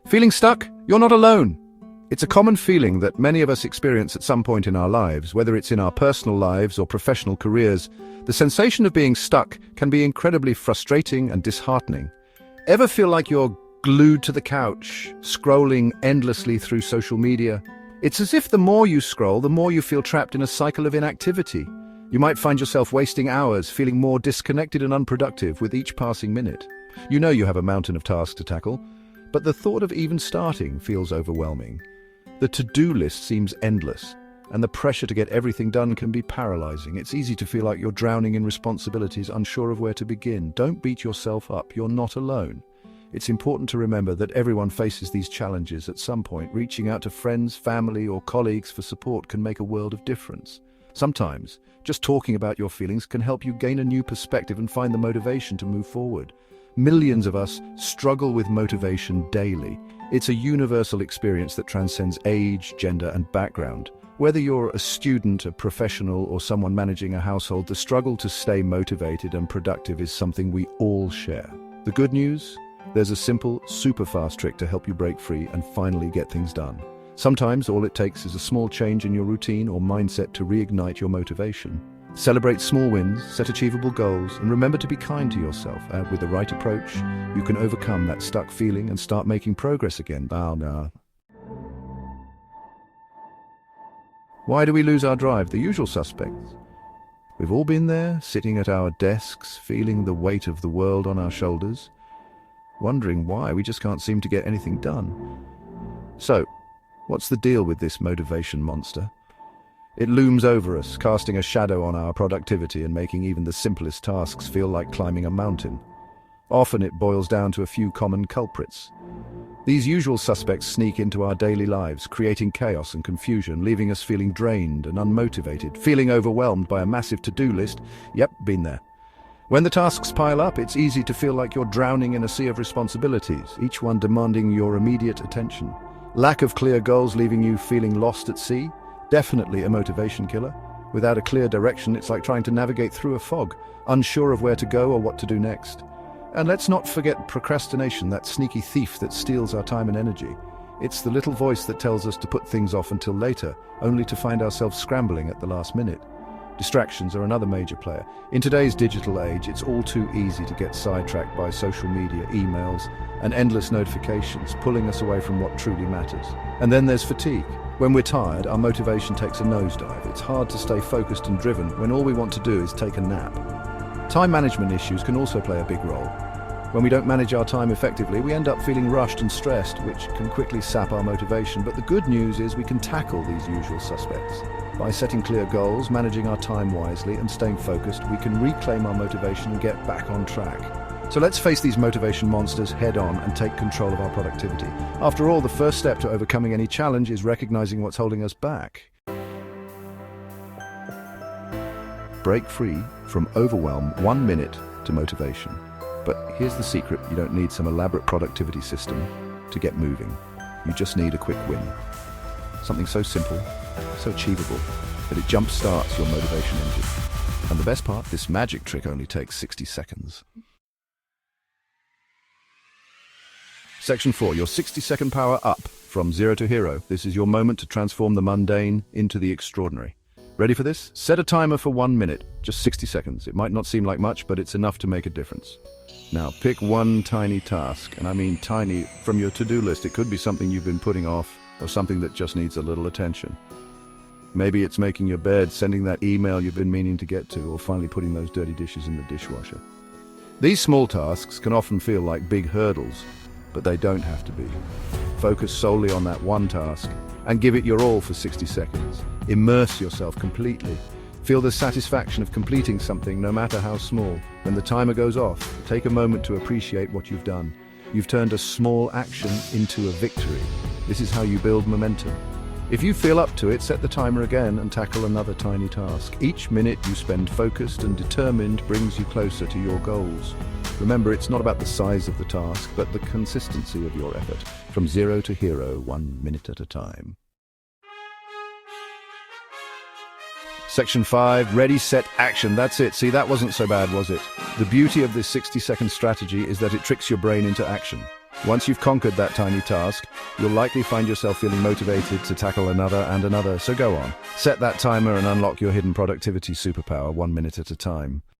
Feeling stuck? You're not alone. It's a common feeling that many of us experience at some point in our lives, whether it's in our personal lives or professional careers. The sensation of being stuck can be incredibly frustrating and disheartening. Ever feel like you're glued to the couch, scrolling endlessly through social media? It's as if the more you scroll, the more you feel trapped in a cycle of inactivity. You might find yourself wasting hours, feeling more disconnected and unproductive with each passing minute. You know you have a mountain of tasks to tackle, but the thought of even starting feels overwhelming. The to-do list seems endless, and the pressure to get everything done can be paralyzing. It's easy to feel like you're drowning in responsibilities, unsure of where to begin. Don't beat yourself up. You're not alone. It's important to remember that everyone faces these challenges at some point. Reaching out to friends, family, or colleagues for support can make a world of difference. Sometimes, just talking about your feelings can help you gain a new perspective and find the motivation to move forward. Millions of us struggle with motivation daily. It's a universal experience that transcends age, gender, and background. Whether you're a student, a professional, or someone managing a household, the struggle to stay motivated and productive is something we all share. The good news? There's a simple, super fast trick to help you break free and finally get things done. Sometimes all it takes is a small change in your routine or mindset to reignite your motivation. Celebrate small wins, set achievable goals, and remember to be kind to yourself. With the right approach, you can overcome that stuck feeling and start making progress again. Why do we lose our drive? The usual suspects. We've all been there, sitting at our desks, feeling the weight of the world on our shoulders, wondering why we just can't seem to get anything done. So, what's the deal with this motivation monster? It looms over us, casting a shadow on our productivity and making even the simplest tasks feel like climbing a mountain. Often it boils down to a few common culprits. These usual suspects sneak into our daily lives, creating chaos and confusion, leaving us feeling drained and unmotivated, feeling overwhelmed by a massive to-do list. Yep, been there. When the tasks pile up, it's easy to feel like you're drowning in a sea of responsibilities, each one demanding your immediate attention. Lack of clear goals leaving you feeling lost at sea? Definitely a motivation killer. Without a clear direction, it's like trying to navigate through a fog, unsure of where to go or what to do next. And let's not forget procrastination, that sneaky thief that steals our time and energy. It's the little voice that tells us to put things off until later, only to find ourselves scrambling at the last minute. Distractions are another major player. In today's digital age, it's all too easy to get sidetracked by social media, emails, and endless notifications, pulling us away from what truly matters. And then there's fatigue. When we're tired, our motivation takes a nosedive. It's hard to stay focused and driven when all we want to do is take a nap. Time management issues can also play a big role. When we don't manage our time effectively, we end up feeling rushed and stressed, which can quickly sap our motivation. But the good news is we can tackle these usual suspects. By setting clear goals, managing our time wisely, and staying focused, we can reclaim our motivation and get back on track. So let's face these motivation monsters head on and take control of our productivity. After all, the first step to overcoming any challenge is recognizing what's holding us back. Break free from overwhelm 1 minute to motivation. But here's the secret: you don't need some elaborate productivity system to get moving. You just need a quick win. Something so simple, so achievable, that it jump-starts your motivation engine. And the best part, this magic trick only takes 60 seconds. Section 4, your 60-second power up from zero to hero. This is your moment to transform the mundane into the extraordinary. Ready for this? Set a timer for 1 minute, just 60 seconds. It might not seem like much, but it's enough to make a difference. Now, pick one tiny task, and I mean tiny, from your to-do list. It could be something you've been putting off, or something that just needs a little attention. Maybe it's making your bed, sending that email you've been meaning to get to, or finally putting those dirty dishes in the dishwasher. These small tasks can often feel like big hurdles, but they don't have to be. Focus solely on that one task and give it your all for 60 seconds. Immerse yourself completely. Feel the satisfaction of completing something, no matter how small. When the timer goes off, take a moment to appreciate what you've done. You've turned a small action into a victory. This is how you build momentum. If you feel up to it, set the timer again and tackle another tiny task. Each minute you spend focused and determined brings you closer to your goals. Remember, it's not about the size of the task, but the consistency of your effort. From zero to hero, 1 minute at a time. Section 5, ready, set, action. That's it. See, that wasn't so bad, was it? The beauty of this 60-second strategy is that it tricks your brain into action. Once you've conquered that tiny task, you'll likely find yourself feeling motivated to tackle another and another, so go on. Set that timer and unlock your hidden productivity superpower 1 minute at a time.